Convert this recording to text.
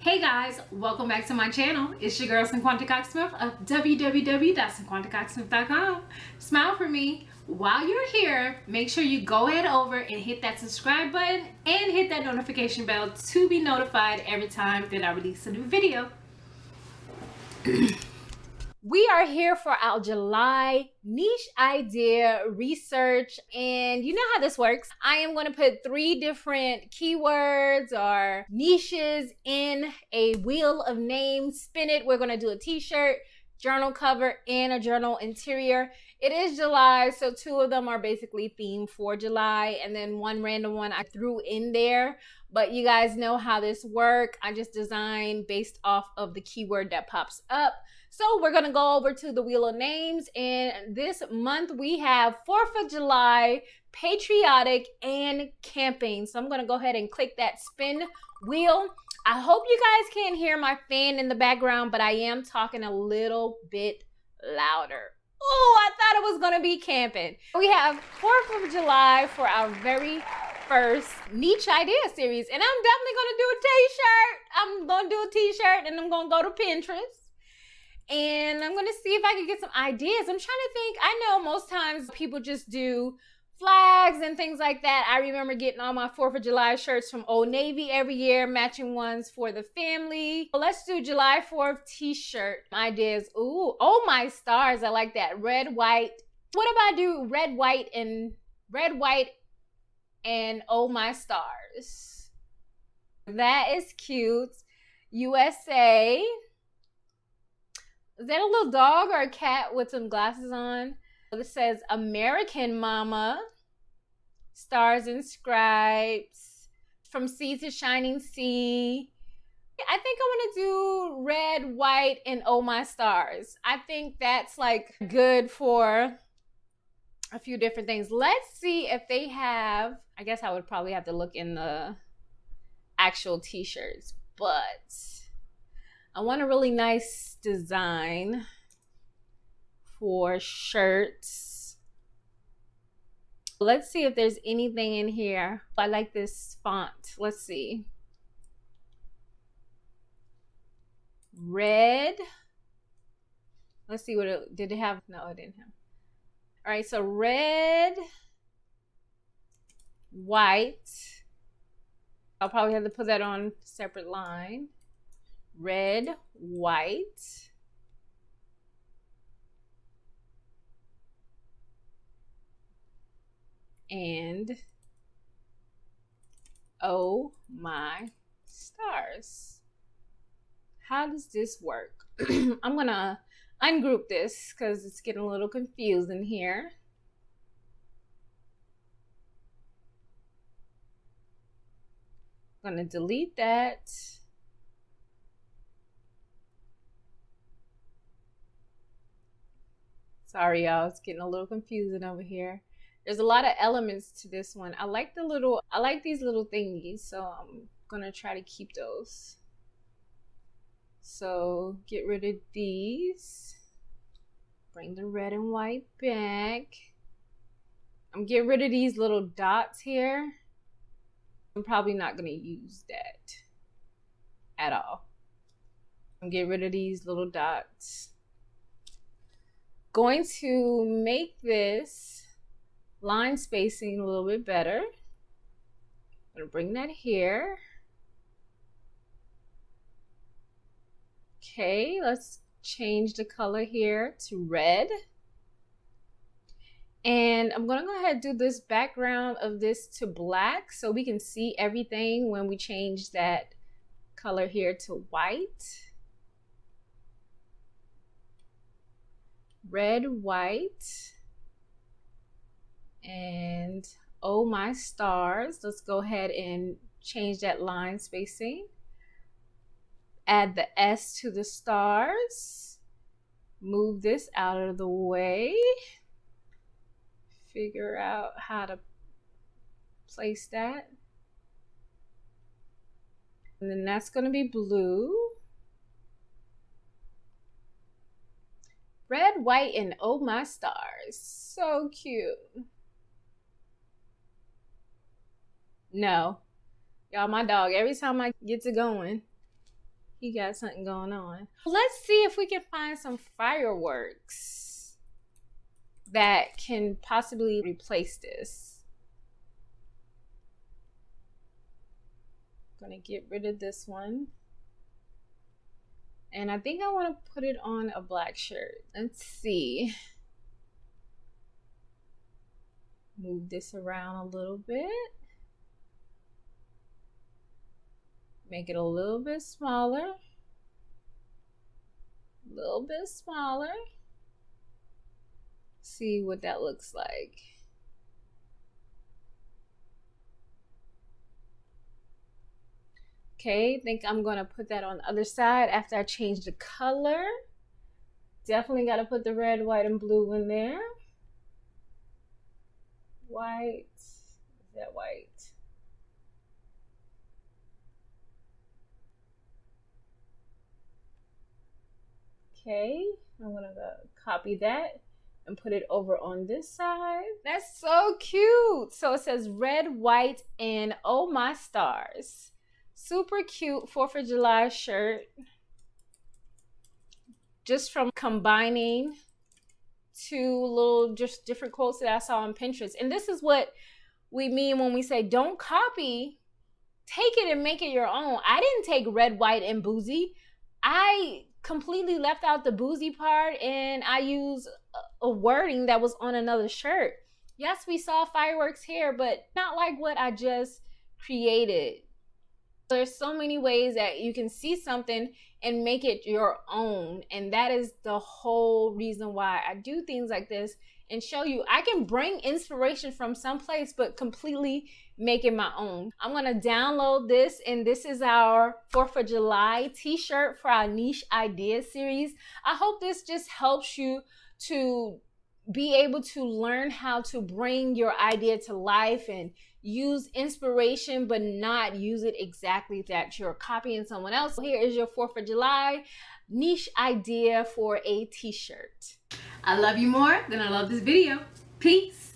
Hey guys, welcome back to my channel. It's your girl Cinquanta Cox-Smith of www.cinquantacoxsmith.com. Smile for me. While you're here, make sure you go ahead over and hit that subscribe button and hit that notification bell to be notified every time that I release a new video. We are here for our July niche idea research, and you know how this works. I am going to put 3 different keywords or niches in a wheel of names, spin it. We're going to do a t-shirt, journal cover, and a journal interior. It is July, so 2 of them are basically themed for July, and then one random one I threw in there. But you guys know how this works. I just designed based off of the keyword that pops up. So we're going to go over to the wheel of names, and this month we have 4th of July, patriotic, and camping. So I'm going to go ahead and click that spin wheel. I hope you guys can't hear my fan in the background, but I am talking a little bit louder. Oh, I thought it was going to be camping. We have 4th of July for our very first niche idea series, and I'm definitely going to do a t-shirt. I'm going to do a t-shirt, and I'm going to go to Pinterest. And I'm going to see if I can get some ideas. I'm trying to think. I know most times people just do flags and things like that. I remember getting all my 4th of July shirts from Old Navy every year, matching ones for the family. Well, let's do July 4th t-shirt ideas. Ooh, oh my stars. I like that. Red, white. What if I do red, white, and oh my stars? That is cute. USA. Is that a little dog or a cat with some glasses on? It says American Mama, stars and stripes, from sea to shining sea. I think I want to do red, white, and oh my stars. I think that's like good for a few different things. Let's see if they have, I guess I would probably have to look in the actual t-shirts, but I want a really nice design for shirts. Let's see if there's anything in here. I like this font. Let's see. Red. Let's see what it did. It have? No, it didn't have. All right, so red, white. I'll probably have to put that on a separate line. Red, white, and oh my stars. How does this work? I'm gonna ungroup this because it's getting a little confusing here. I'm gonna delete that. Sorry, y'all, it's getting a little confusing over here. There's a lot of elements to this one. I like these little thingies, so I'm gonna try to keep those. So get rid of these. Bring the red and white back. I'm getting rid of these little dots here. I'm probably not gonna use that at all. I'm getting rid of these little dots. Going to make this line spacing a little bit better. I'm gonna bring that here. Okay, let's change the color here to red. And I'm gonna go ahead and do this background of this to black so we can see everything when we change that color here to white. Red, white, and oh my stars. Let's go ahead and change that line spacing. Add the S to the stars. Move this out of the way. Figure out how to place that. And then that's going to be blue. Red, white, and oh my stars. So cute. No. Y'all, my dog, every time I get to going, he got something going on. Let's see if we can find some fireworks that can possibly replace this. I'm gonna get rid of this one. And I think I want to put it on a black shirt. Let's see. Move this around a little bit. Make it a little bit smaller. A little bit smaller. See what that looks like. Okay, I think I'm gonna put that on the other side after I change the color. Definitely gotta put the red, white, and blue in there. White, is that white? Okay, I'm gonna copy that and put it over on this side. That's so cute. So it says red, white, and oh my stars. Super cute 4th of July shirt. Just from combining two little just different quotes that I saw on Pinterest. And this is what we mean when we say don't copy, take it and make it your own. I didn't take red, white, and boozy. I completely left out the boozy part and I used a wording that was on another shirt. Yes, we saw fireworks here, but not like what I just created. There's so many ways that you can see something and make it your own. And that is the whole reason why I do things like this and show you I can bring inspiration from someplace, but completely make it my own. I'm gonna download this, and this is our 4th of July t-shirt for our niche ideas series. I hope this just helps you to be able to learn how to bring your idea to life and use inspiration, but not use it exactly that you're copying someone else. Here is your 4th of July niche idea for a t-shirt. I love you more than I love this video. Peace.